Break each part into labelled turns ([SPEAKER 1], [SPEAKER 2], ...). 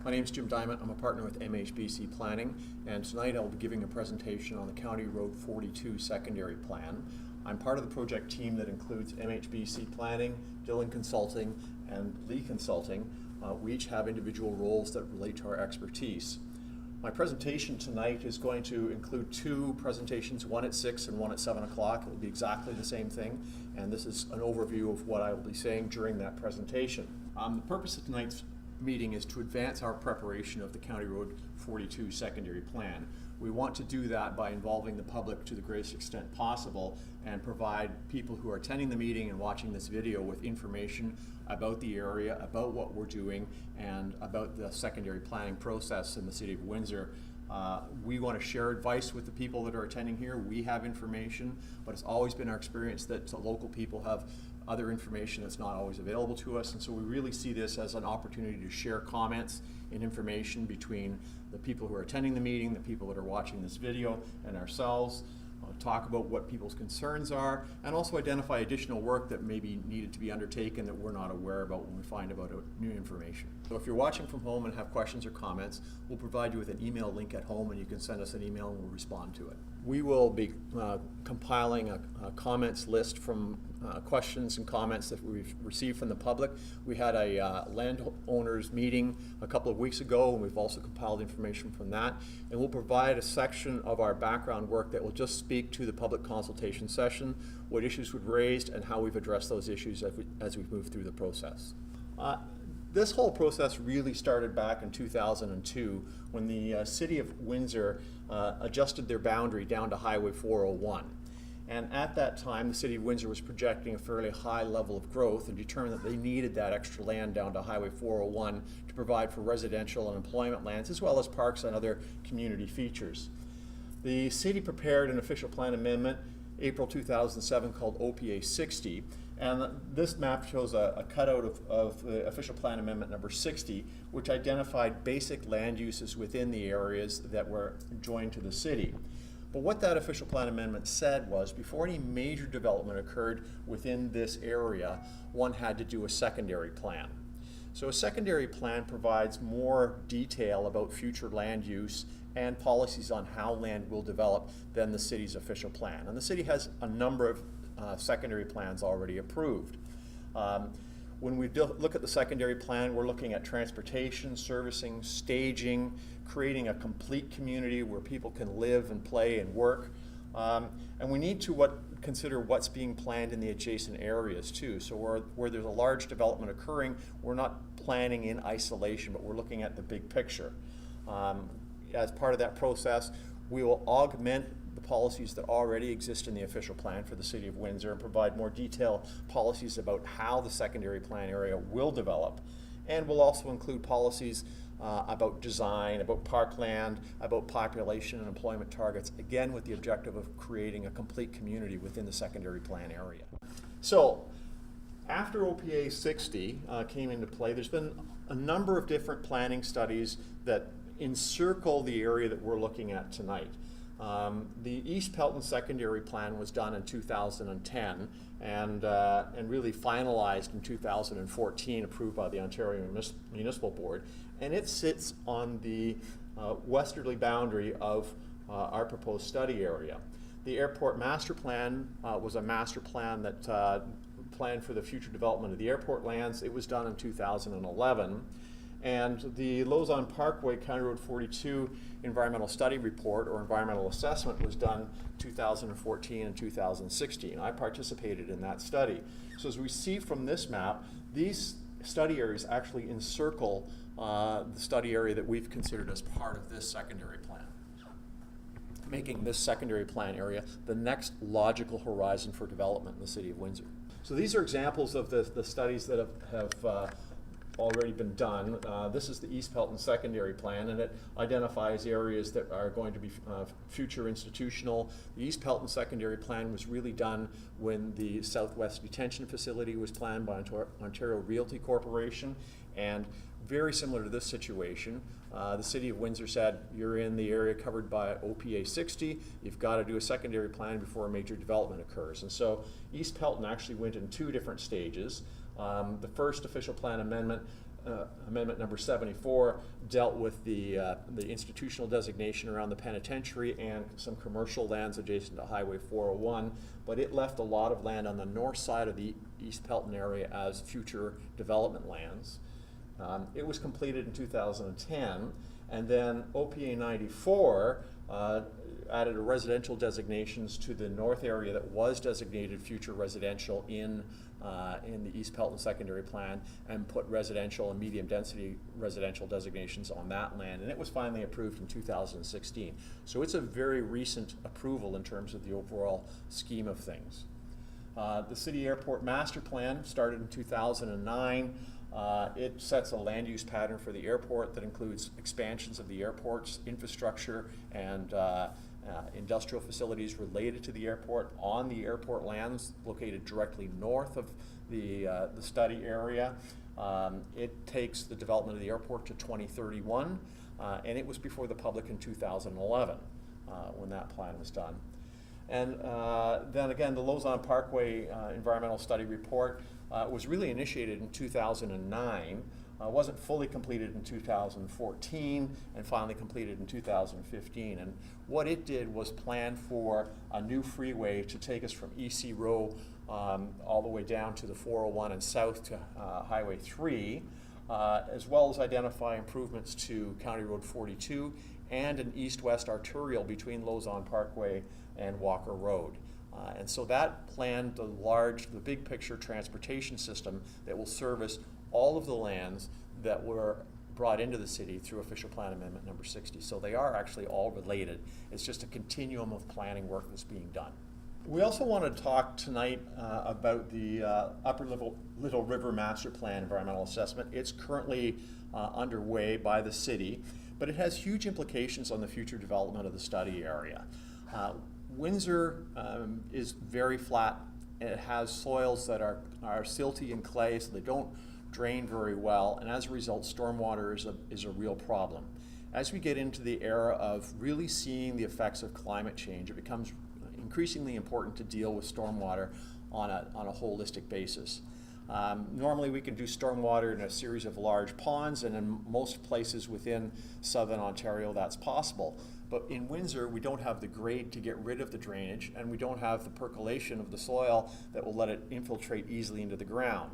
[SPEAKER 1] My name is Jim Diamond. I'm a partner with MHBC Planning, and tonight I'll be giving a presentation on the County Road 42 secondary plan. I'm part of the project team that includes MHBC Planning, Dillon Consulting, and Lee Consulting. We each have individual roles that relate to our expertise. My presentation tonight is going to include two presentations, one at 6 and one at 7 o'clock. It will be exactly the same thing, and this is an overview of what I will be saying during that presentation. The purpose of tonight's meeting is to advance our preparation of the County Road 42 secondary plan. We want to do that by involving the public to the greatest extent possible and provide people who are attending the meeting and watching this video with information about the area, about what we're doing, and about the secondary planning process in the City of Windsor. We want to share advice with the people that are attending here. We have information, but it's always been our experience that the local people have other information that's not always available to us, and so we really see this as an opportunity to share comments and information between the people who are attending the meeting, the people that are watching this video, and ourselves. Talk about what people's concerns are, and also identify additional work that may be needed to be undertaken that we're not aware about when we find about new information. So if you're watching from home and have questions or comments, we'll provide you with an email link at home, and you can send us an email and we'll respond to it. We will be compiling a comments list from questions and comments that we've received from the public. We had a landowners meeting a couple of weeks ago, and we've also compiled information from that. And we'll provide a section of our background work that will just speak to the public consultation session, what issues we've raised, and how we've addressed those issues as we've moved through the process. This whole process really started back in 2002 when the City of Windsor adjusted their boundary down to Highway 401. And at that time, the City of Windsor was projecting a fairly high level of growth and determined that they needed that extra land down to Highway 401 to provide for residential and employment lands, as well as parks and other community features. The city prepared an official plan amendment April 2007 called OPA 60, and this map shows a cutout of the official plan amendment number 60, which identified basic land uses within the areas that were joined to the city. But what that official plan amendment said was, before any major development occurred within this area, one had to do a secondary plan. So a secondary plan provides more detail about future land use and policies on how land will develop than the city's official plan. And the city has a number of secondary plans already approved. When we look at the secondary plan, we're looking at transportation, servicing, staging, creating a complete community where people can live and play and work. And we need to consider what's being planned in the adjacent areas too. So where there's a large development occurring, we're not planning in isolation, but we're looking at the big picture. As part of that process, we will augment the policies that already exist in the official plan for the City of Windsor and provide more detailed policies about how the secondary plan area will develop. And we'll also include policies about design, about parkland, about population and employment targets, again with the objective of creating a complete community within the secondary plan area. So after OPA 60 came into play, there's been a number of different planning studies that encircle the area that we're looking at tonight. The East Pelton secondary plan was done in 2010 and really finalized in 2014, approved by the Ontario Municipal Board, and it sits on the westerly boundary of our proposed study area. The airport master plan was a master plan that planned for the future development of the airport lands. It was done in 2011. And the Lausanne Parkway County Road 42 environmental study report or environmental assessment was done 2014 and 2016. I participated in that study. So as we see from this map, these study areas actually encircle the study area that we've considered as part of this secondary plan, making this secondary plan area the next logical horizon for development in the City of Windsor. So these are examples of the studies that have already been done. This is the East Pelton secondary plan, and it identifies areas that are going to be future institutional. The East Pelton secondary plan was really done when the Southwest Detention Facility was planned by Ontario Realty Corporation, and very similar to this situation, the City of Windsor said, you're in the area covered by OPA 60, you've got to do a secondary plan before a major development occurs. And so East Pelton actually went in two different stages. The first official plan amendment Amendment number 74 dealt with the institutional designation around the penitentiary and some commercial lands adjacent to Highway 401, but it left a lot of land on the north side of the East Pelton area as future development lands. It was completed in 2010, and then OPA 94 added a residential designations to the north area that was designated future residential in the East Pelton secondary plan, and put residential and medium density residential designations on that land, and it was finally approved in 2016. So it's a very recent approval in terms of the overall scheme of things. The City Airport Master Plan started in 2009. It sets a land use pattern for the airport that includes expansions of the airport's infrastructure and industrial facilities related to the airport on the airport lands located directly north of the study area. It takes the development of the airport to 2031, and it was before the public in 2011 when that plan was done. And then again, the Lausanne Parkway Environmental Study Report was really initiated in 2009, wasn't fully completed in 2014, and finally completed in 2015. And what it did was plan for a new freeway to take us from EC Row all the way down to the 401 and south to Highway 3, as well as identify improvements to County Road 42 and an east-west arterial between Lausanne Parkway and Walker Road. And so that planned the big picture transportation system that will service all of the lands that were brought into the city through Official Plan Amendment number 60. So they are actually all related. It's just a continuum of planning work that's being done. We also want to talk tonight about the Upper Little River Master Plan Environmental Assessment. It's currently underway by the city, but it has huge implications on the future development of the study area. Windsor is very flat. It has soils that are silty and clay, so they don't drain very well, and as a result, stormwater is a real problem. As we get into the era of really seeing the effects of climate change, it becomes increasingly important to deal with stormwater on a holistic basis. Normally we can do stormwater in a series of large ponds, and in most places within southern Ontario that's possible. But in Windsor, we don't have the grade to get rid of the drainage, and we don't have the percolation of the soil that will let it infiltrate easily into the ground.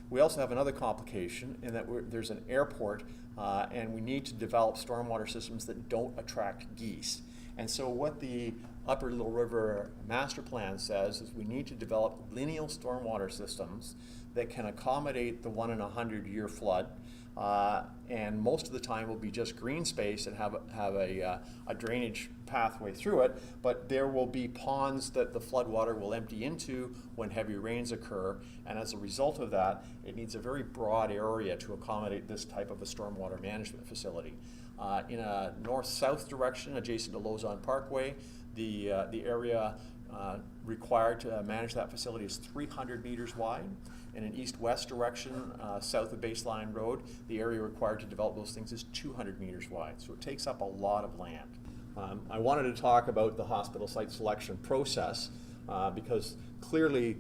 [SPEAKER 1] We also have another complication in that there's an airport, and we need to develop stormwater systems that don't attract geese. And so what the Upper Little River Master Plan says is we need to develop lineal stormwater systems that can accommodate the 1 in 100 year flood, and most of the time will be just green space and have a drainage pathway through it, but there will be ponds that the floodwater will empty into when heavy rains occur, and as a result of that, it needs a very broad area to accommodate this type of a stormwater management facility. In a north-south direction adjacent to Lausanne Parkway, the area required to manage that facility is 300 meters wide. In an east-west direction, south of Baseline Road, the area required to develop those things is 200 meters wide. So it takes up a lot of land. I wanted to talk about the hospital site selection process because clearly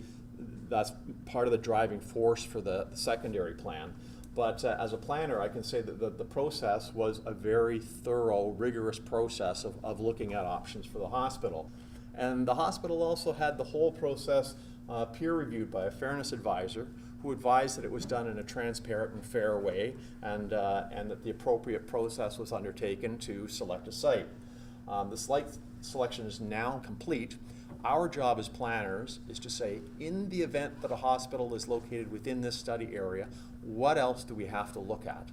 [SPEAKER 1] that's part of the driving force for the secondary plan. But as a planner, I can say that the process was a very thorough, rigorous process of looking at options for the hospital. And the hospital also had the whole process peer-reviewed by a fairness advisor who advised that it was done in a transparent and fair way, and that the appropriate process was undertaken to select a site. The site selection is now complete. Our job as planners is to say, in the event that a hospital is located within this study area, what else do we have to look at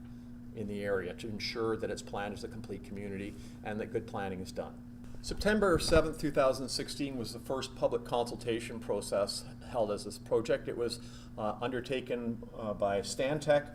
[SPEAKER 1] in the area to ensure that it's planned as a complete community and that good planning is done? September 7th, 2016 was the first public consultation process held as this project. It was undertaken by Stantec.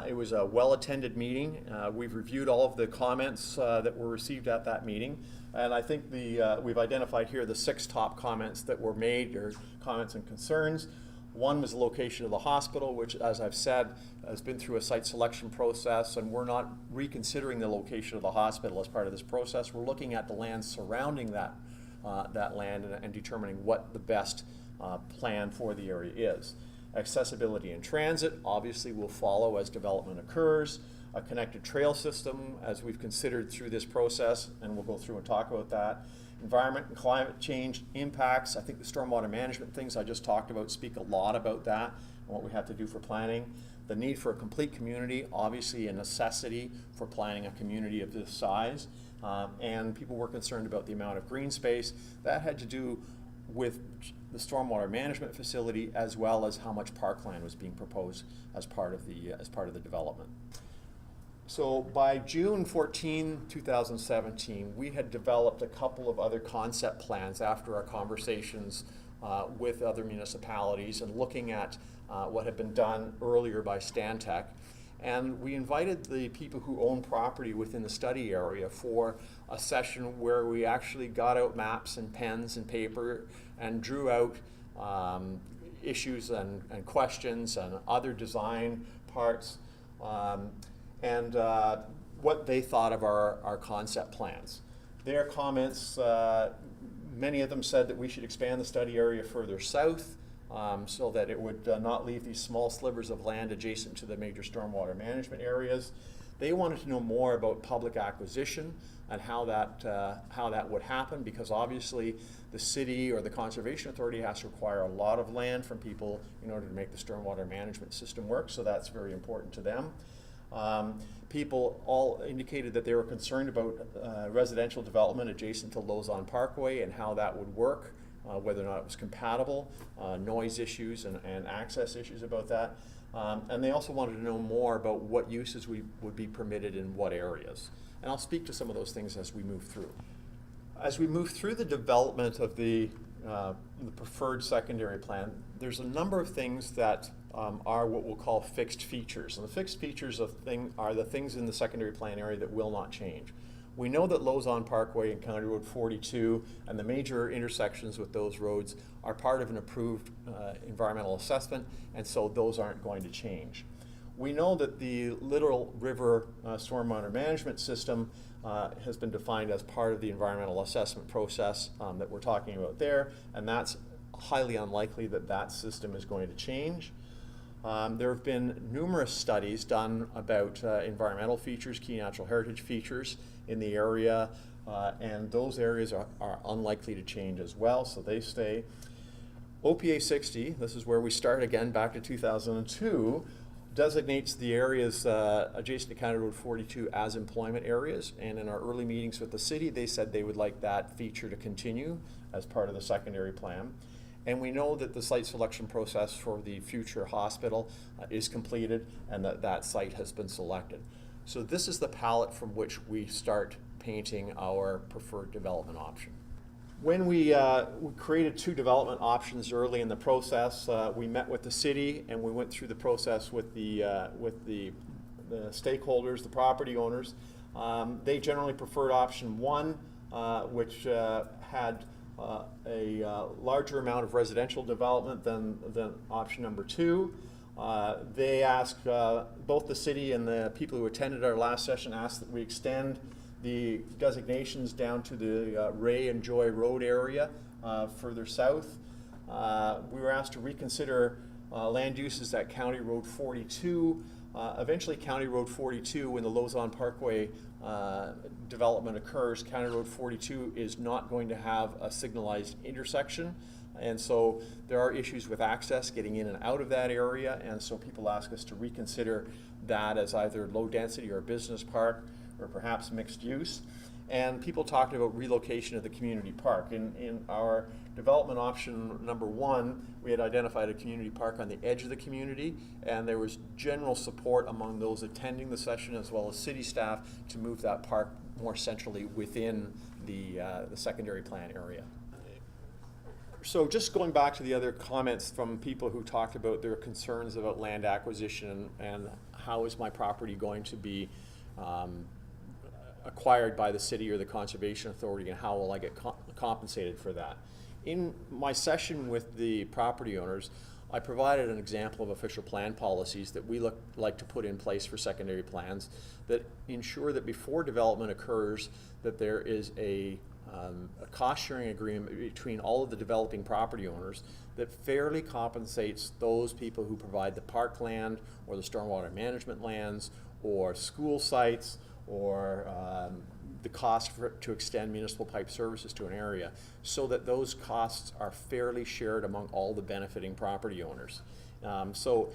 [SPEAKER 1] It was a well-attended meeting. We've reviewed all of the comments that were received at that meeting, and I think we've identified here the 6 top comments that were made, or comments and concerns. One was the location of the hospital, which, as I've said, has been through a site selection process, and we're not reconsidering the location of the hospital as part of this process. We're looking at the land surrounding that land and determining what the best plan for the area is. Accessibility and transit obviously will follow as development occurs. A connected trail system, as we've considered through this process, and we'll go through and talk about that. Environment and climate change impacts. I think the stormwater management things I just talked about speak a lot about that and what we have to do for planning. The need for a complete community, obviously a necessity for planning a community of this size. And people were concerned about the amount of green space. That had to do with the stormwater management facility, as well as how much parkland was being proposed as part of the development. So by June 14, 2017, we had developed a couple of other concept plans after our conversations with other municipalities and looking at what had been done earlier by Stantec. And we invited the people who own property within the study area for a session where we actually got out maps and pens and paper and drew out issues and questions and other design parts and what they thought of our concept plans. Their comments, many of them said that we should expand the study area further south, so that it would not leave these small slivers of land adjacent to the major stormwater management areas. They wanted to know more about public acquisition and how that would happen, because obviously the city or the Conservation Authority has to acquire a lot of land from people in order to make the stormwater management system work, so that's very important to them. People all indicated that they were concerned about residential development adjacent to Lausanne Parkway and how that would work. Whether or not it was compatible, noise issues and access issues about that. And they also wanted to know more about what uses would be permitted in what areas. And I'll speak to some of those things as we move through. As we move through the development of the preferred secondary plan, there's a number of things that are what we'll call fixed features. And the fixed features are the things in the secondary plan area that will not change. We know that Lausanne Parkway and County Road 42 and the major intersections with those roads are part of an approved environmental assessment, and so those aren't going to change. We know that the Little River stormwater management system has been defined as part of the environmental assessment process that we're talking about there, and that's highly unlikely that that system is going to change. There have been numerous studies done about environmental features, key natural heritage features in the area, and those areas are unlikely to change as well, so they stay. OPA 60, this is where we start again back to 2002, designates the areas adjacent to County Road 42 as employment areas, and in our early meetings with the city, they said they would like that feature to continue as part of the secondary plan. And we know that the site selection process for the future hospital is completed and that that site has been selected. So this is the palette from which we start painting our preferred development option. When we created two development options early in the process, we met with the city and we went through the process with the stakeholders, the property owners. They generally preferred option one, which had a larger amount of residential development than option number two. They asked, both the city and the people who attended our last session asked that we extend the designations down to the Ray and Joy Road area further south. We were asked to reconsider land uses at County Road 42. Eventually County Road 42, when the Lausanne Parkway development occurs, County Road 42 is not going to have a signalized intersection, and so there are issues with access getting in and out of that area, and so people ask us to reconsider that as either low density or business park or perhaps mixed use. And people talked about relocation of the community park. In our development option number one, we had identified a community park on the edge of the community, and there was general support among those attending the session as well as city staff to move that park more centrally within the secondary plan area. So just going back to the other comments from people who talked about their concerns about land acquisition and how is my property going to be acquired by the city or the Conservation Authority, and how will I get compensated for that. In my session with the property owners, I provided an example of official plan policies that we like to put in place for secondary plans that ensure that before development occurs that there is a a cost-sharing agreement between all of the developing property owners that fairly compensates those people who provide the parkland or the stormwater management lands or school sites or the cost to extend municipal pipe services to an area, so that those costs are fairly shared among all the benefiting property owners. So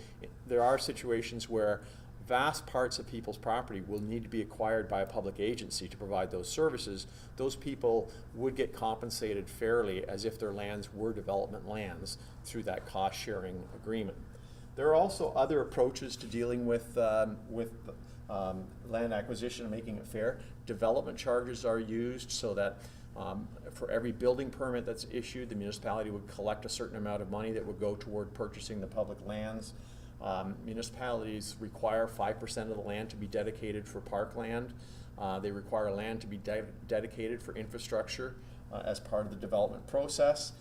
[SPEAKER 1] there are situations where vast parts of people's property will need to be acquired by a public agency to provide those services. Those people would get compensated fairly as if their lands were development lands through that cost-sharing agreement. There are also other approaches to dealing with land acquisition and making it fair. Development charges are used so that for every building permit that's issued, the municipality would collect a certain amount of money that would go toward purchasing the public lands. Municipalities require 5% of the land to be dedicated for parkland. They require land to be dedicated for infrastructure as part of the development process.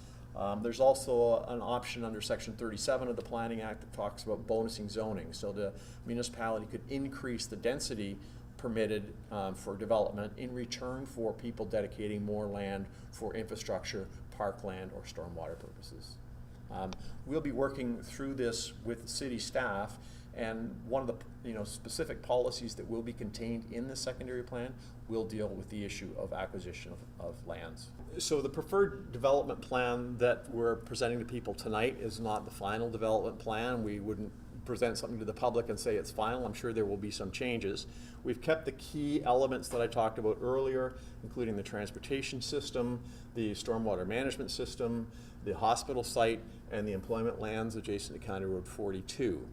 [SPEAKER 1] There's also an option under Section 37 of the Planning Act that talks about bonusing zoning. So the municipality could increase the density permitted for development in return for people dedicating more land for infrastructure, parkland, or stormwater purposes. We'll be working through this with city staff, and one of the specific policies that will be contained in the secondary plan will deal with the issue of acquisition of lands. So the preferred development plan that we're presenting to people tonight is not the final development plan. We wouldn't present something to the public and say it's final. I'm sure there will be some changes. We've kept the key elements that I talked about earlier, including the transportation system, the stormwater management system, the hospital site, and the employment lands adjacent to County Road 42.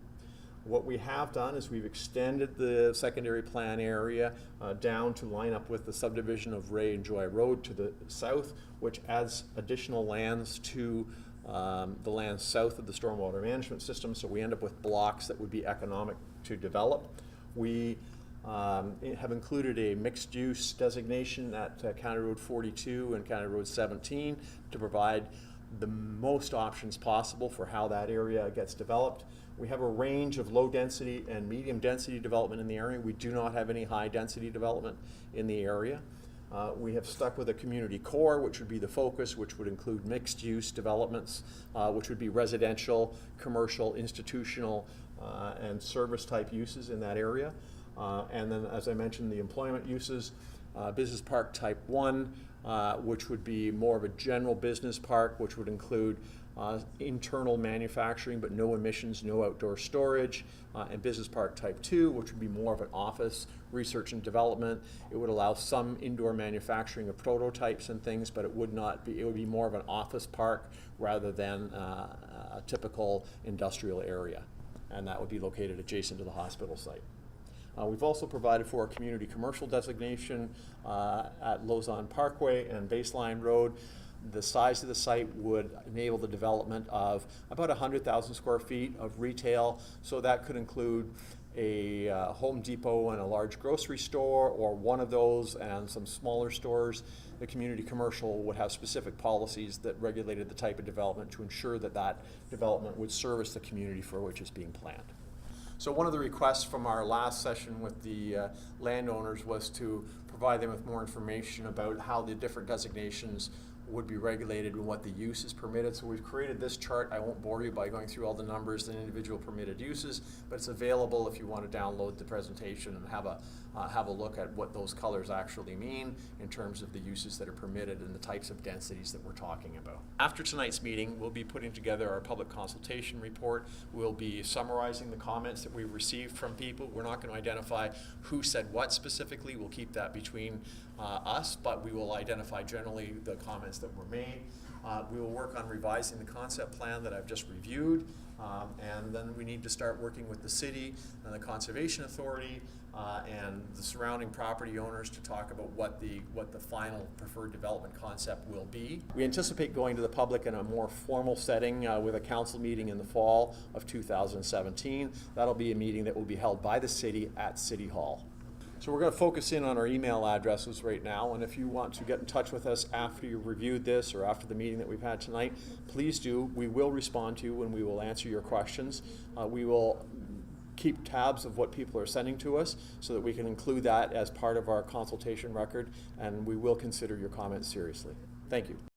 [SPEAKER 1] What we have done is we've extended the secondary plan area down to line up with the subdivision of Ray and Joy Road to the south, which adds additional lands to the lands south of the stormwater management system, so we end up with blocks that would be economic to develop. We have included a mixed use designation at County Road 42 and County Road 17 to provide the most options possible for how that area gets developed. We have a range of low density and medium density development in the area. We do not have any high density development in the area. We have stuck with a community core, which would be the focus, which would include mixed use developments, which would be residential, commercial, institutional, and service type uses in that area. And then, as I mentioned, the employment uses, business park type 1, which would be more of a general business park, which would include internal manufacturing but no emissions, no outdoor storage, and business park type 2, which would be more of an office, research and development. It would allow some indoor manufacturing of prototypes and things, but it would not be, it would be more of an office park rather than a typical industrial area, and that would be located adjacent to the hospital site. We've also provided for a community commercial designation at Lausanne Parkway and Baseline Road. The size of the site would enable the development of about 100,000 square feet of retail, so that could include a Home Depot and a large grocery store, or one of those and some smaller stores. The community commercial would have specific policies that regulated the type of development to ensure that that development would service the community for which it's being planned. So one of the requests from our last session with the landowners was to provide them with more information about how the different designations would be regulated and what the use is permitted. So we've created this chart. I won't bore you by going through all the numbers and individual permitted uses, but it's available if you want to download the presentation and have a look at what those colors actually mean in terms of the uses that are permitted and the types of densities that we're talking about. After tonight's meeting, we'll be putting together our public consultation report. We'll be summarizing the comments that we've received from people. We're not going to identify who said what specifically. We'll keep that between us, but we will identify generally the comments that were made. We will work on revising the concept plan that I've just reviewed, and then we need to start working with the city and the Conservation Authority and the surrounding property owners to talk about what the final preferred development concept will be. We anticipate going to the public in a more formal setting with a council meeting in the fall of 2017. That'll be a meeting that will be held by the city at City Hall. So we're going to focus in on our email addresses right now, and if you want to get in touch with us after you've reviewed this or after the meeting that we've had tonight, please do. We will respond to you and we will answer your questions. We will keep tabs of what people are sending to us so that we can include that as part of our consultation record, and we will consider your comments seriously. Thank you.